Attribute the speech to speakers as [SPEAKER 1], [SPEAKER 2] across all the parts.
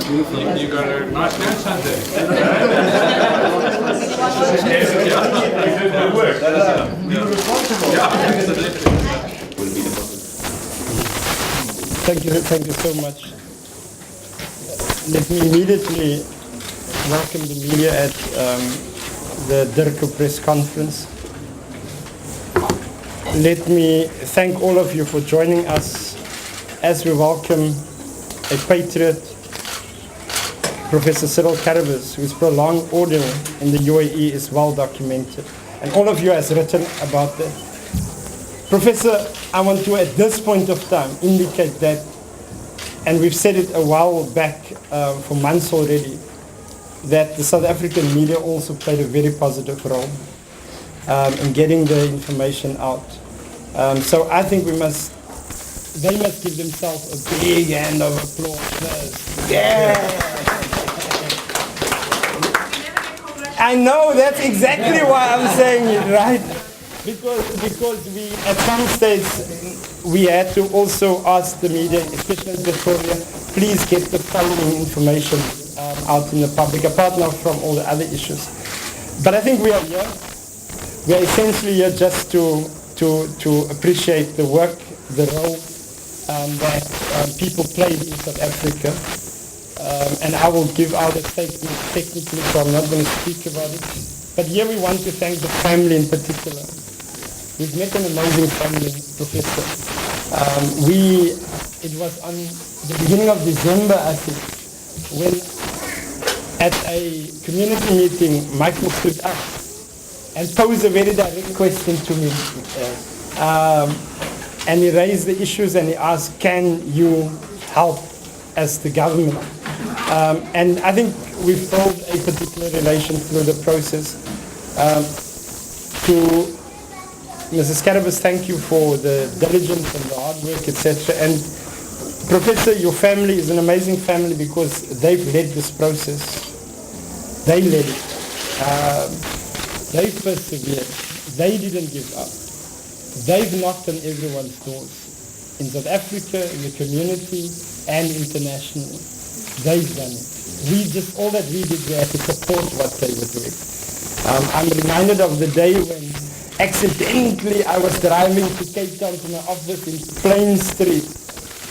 [SPEAKER 1] You got a nice match Sunday. It worked.
[SPEAKER 2] Thank you so much. Let me immediately welcome the media at the Dirko press conference. Let me thank all of you for joining us as we welcome a patriot, Professor Karabus, whose prolonged order in the UAE is well documented. And all of you has written about that. Professor, I want to at this point of time indicate that, and we've said it a while back for months already, that the South African media also played a very positive role in getting the information out. So I think they must give themselves a big hand of applause first. Yeah! I know, that's exactly why I'm saying it, right? Because we, at some stage, we had to also ask the media, especially in Pretoria, please get the following information out in the public, apart now from all the other issues. But I think we are here. We are essentially here just to appreciate the work, the role that people played in South Africa. And I will give out a statement technically, so I'm not going to speak about it. But here we want to thank the family in particular. We've met an amazing family, Professor. It was on the beginning of December, I think, when at a community meeting, Michael stood up and posed a very direct question to me. And he raised the issues and he asked, can you help as the government? And I think we've built a particular relation through the process. To Mrs. Karabus, thank you for the diligence and the hard work, etc. And Professor, your family is an amazing family because they've led this process. They led it. They persevered. They didn't give up. They've knocked on everyone's doors in South Africa, in the community, and internationally. They've done it. All that we did, we had to support what they were doing. I'm reminded of the day when accidentally I was driving to Cape Town to my office in Plain Street.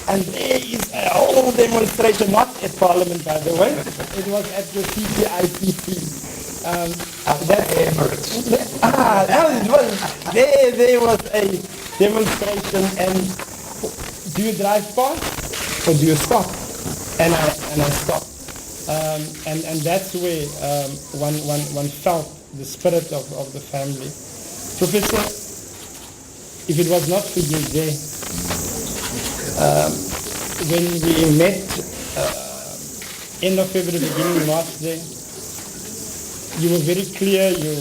[SPEAKER 2] And there is a whole demonstration, not at Parliament by the way, it was at the CPIPC. There was a demonstration, and do you drive fast or do you stop? And I stopped. And that's where one felt the spirit of the family. Professor, if it was not for you there, when we met end of February, beginning of March there, you were very clear, you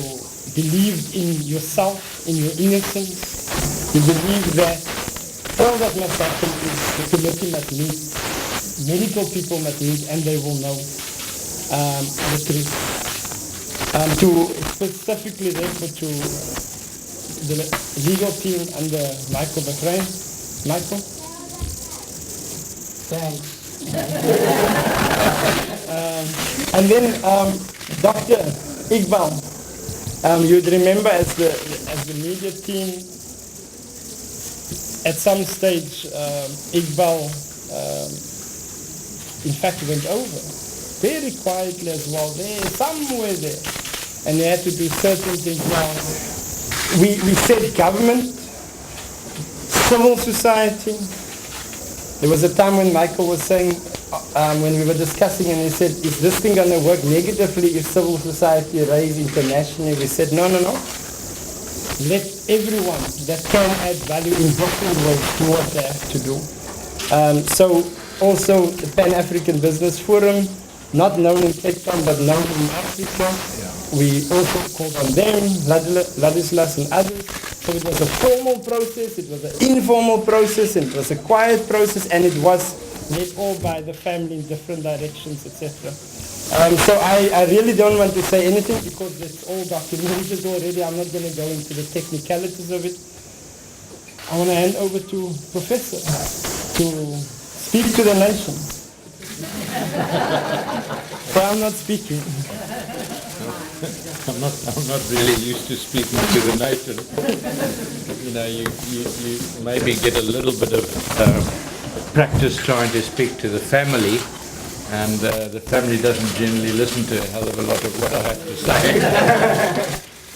[SPEAKER 2] believed in yourself, in your innocence. You believed that all that must happen is the committee must meet, medical people must meet, and they will know the truth. To specifically therefore to the legal team under Michael Bahrain. Michael? Thanks. And then Dr. Iqbal, you'd remember as the media team, at some stage Iqbal in fact went over, very quietly as well, somewhere there, and they had to do certain things. Now, we said government, civil society. There was a time when Michael was saying, when we were discussing, and he said, is this thing going to work negatively if civil society raise internationally? We said, no. Let everyone that can add value in different ways do what they have to do. So also the Pan-African Business Forum, not known in Cape Town, but known in Africa. Yeah. We also called on them, Ladislas and others. So it was a formal process, it was an informal process, and it was a quiet process, and it was led all by the family in different directions, etc. So I really don't want to say anything because it's all documented already. I'm not going to go into the technicalities of it. I want to hand over to Professor to speak to the nation. I'm not speaking.
[SPEAKER 3] I'm not really used to speaking to the nation. You know, you maybe get a little bit of practice trying to speak to the family, and the family doesn't generally listen to a hell of a lot of what I have to say.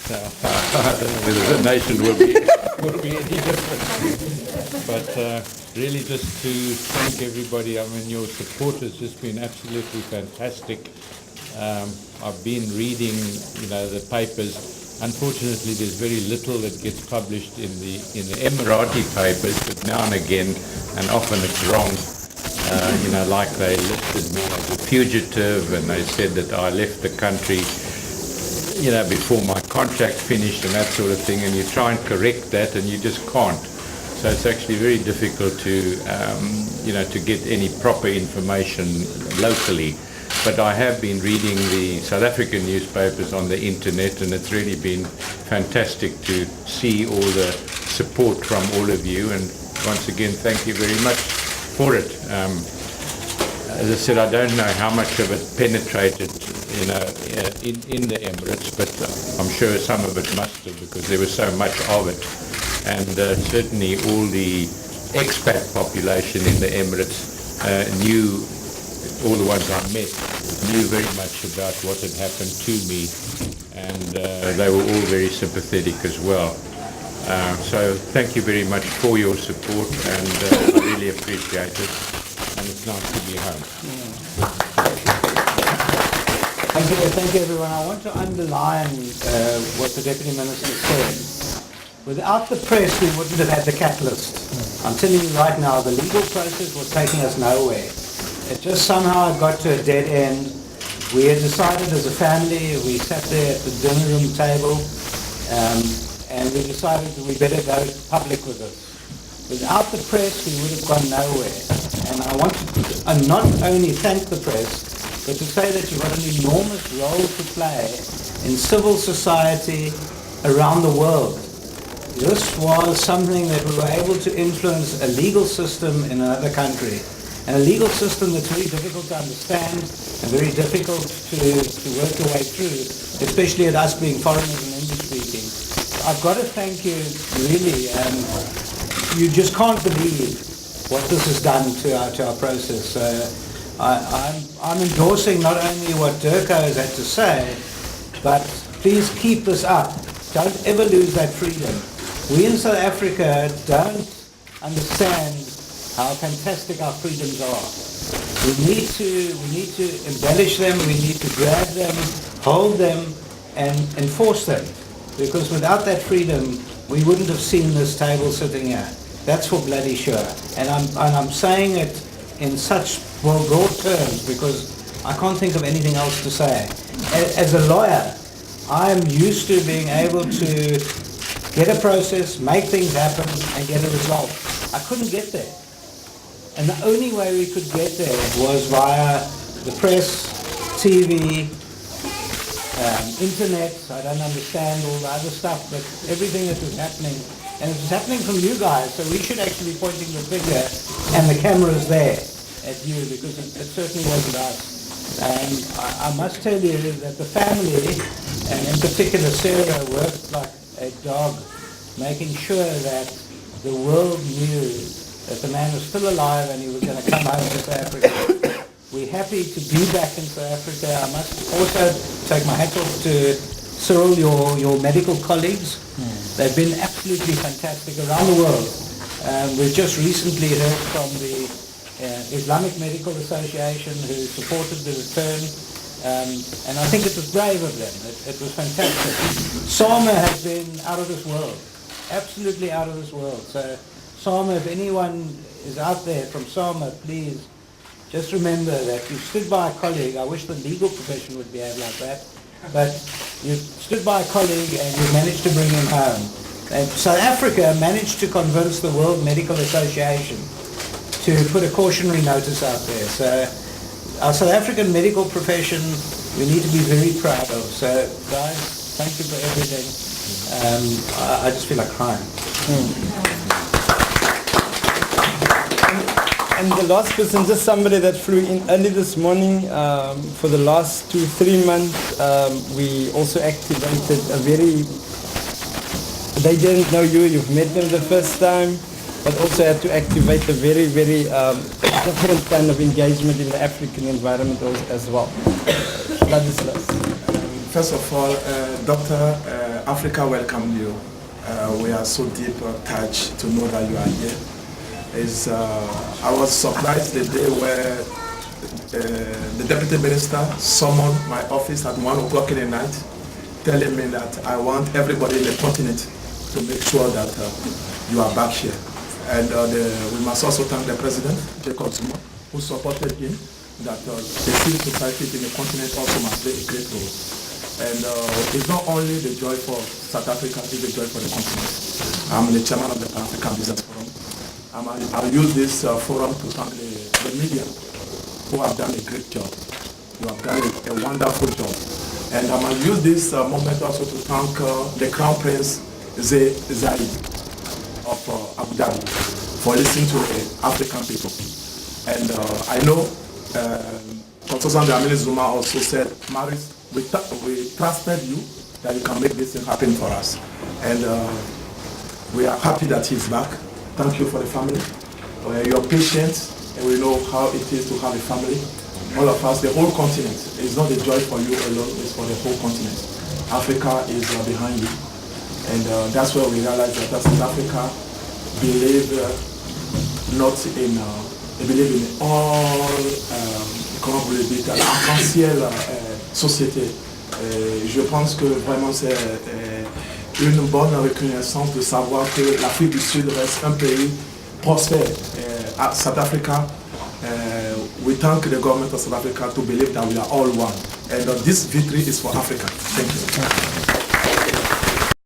[SPEAKER 3] So I don't know whether the nation will be any different. But really just to thank everybody. I mean, your support has just been absolutely fantastic. I've been reading, the papers. Unfortunately, there's very little that gets published in the Emirati papers, but now and again, and often it's wrong. Like they listed me as a fugitive, and they said that I left the country, before my contract finished and that sort of thing, and you try and correct that, and you just can't. So it's actually very difficult to, to get any proper information locally. But I have been reading the South African newspapers on the internet, and it's really been fantastic to see all the support from all of you. And once again, thank you very much for it. As I said, I don't know how much of it penetrated, in the Emirates, but I'm sure some of it must have, because there was so much of it. And certainly all the expat population in the Emirates knew, all the ones I met, knew very much about what had happened to me, and they were all very sympathetic as well. So thank you very much for your support, and I really appreciate it, and it's nice to be home.
[SPEAKER 4] Thank you, everyone. I want to underline what the Deputy Minister said. Without the press, we wouldn't have had the catalyst. I'm telling you right now, the legal process was taking us nowhere. It just somehow got to a dead end. We had decided as a family, we sat there at the dinner room table, and we decided that we better go public with this. Without the press, we would have gone nowhere. And I want to not only thank the press, but to say that you've got an enormous role to play in civil society around the world. This was something that we were able to influence a legal system in another country. And a legal system that's very difficult to understand and very difficult to work your way through, especially at us being foreigners and English speaking. So I've got to thank you, really. You just can't believe what this has done to our process. I'm endorsing not only what Durko has had to say, but please keep this up. Don't ever lose that freedom. We in South Africa don't understand how fantastic our freedoms are. We need to embellish them, we need to grab them, hold them, and enforce them. Because without that freedom, we wouldn't have seen this table sitting here. That's for bloody sure. And I'm saying it in such broad terms because I can't think of anything else to say. As a lawyer, I'm used to being able to get a process, make things happen, and get a result. I couldn't get there. And the only way we could get there was via the press, TV, internet. I don't understand all the other stuff, but everything that was happening, and it was happening from you guys, so we should actually be pointing the finger, and the camera's there at you, because it certainly wasn't us. And I must tell you that the family, and in particular Sarah, worked like a dog, making sure that the world knew that the man was still alive and he was going to come home to South Africa. We're happy to be back in South Africa. I must also take my hat off to Cyril, your medical colleagues. They've been absolutely fantastic around the world. We've just recently heard from the Islamic Medical Association who supported the return. And I think it was brave of them. It was fantastic. SAMA has been out of this world. Absolutely out of this world. So SAMA, if anyone is out there from SAMA, please just remember that you stood by a colleague. I wish the legal profession would behave like that. But you stood by a colleague and you managed to bring him home. And South Africa managed to convince the World Medical Association to put a cautionary notice out there. So our South African medical profession, we need to be very proud of. So guys, thank you for everything. I just feel like crying.
[SPEAKER 2] And the last person, just somebody that flew in early this morning. For the last 2-3 months, we also activated a very, they didn't know you, you've met them the first time, but also had to activate a very, very different kind of engagement in the African environment as well. Ladislas.
[SPEAKER 5] First of all, Dr. Africa welcomed you. We are so deep touched to know that you are here. I was surprised the day where the Deputy Minister summoned my office at 1 o'clock in the night, telling me that I want everybody in the continent to make sure that you are back here. And we must also thank the President, Jacob Zuma, who supported him, that the civil society in the continent also must play a great role. And it's not only the joy for South Africa, it's the joy for the continent. I'm the chairman of the Pan-African Business Forum. I'll use this forum to thank the media, who have done a great job. You have done a wonderful job. And I will use this moment also to thank the Crown Prince Zayed of Abu Dhabi for listening to the African people. And I know Professor Dlamini Zuma also said, Maris, we trusted you that you can make this thing happen for us. And we are happy that he's back. Thank you for the family. Your patience, and we know how it is to have a family. All of us, the whole continent. It's not a joy for you alone, it's for the whole continent. Africa is behind you. And that's where we realize that South Africa believe believe in all, comment vous le dites, l'arc-en-ciel société. Je pense que vraiment c'est une bonne reconnaissance de savoir que l'Afrique du Sud reste un pays prospère. South Africa, we thank the government of South Africa to believe that we are all one. And this victory is for Africa. Thank you.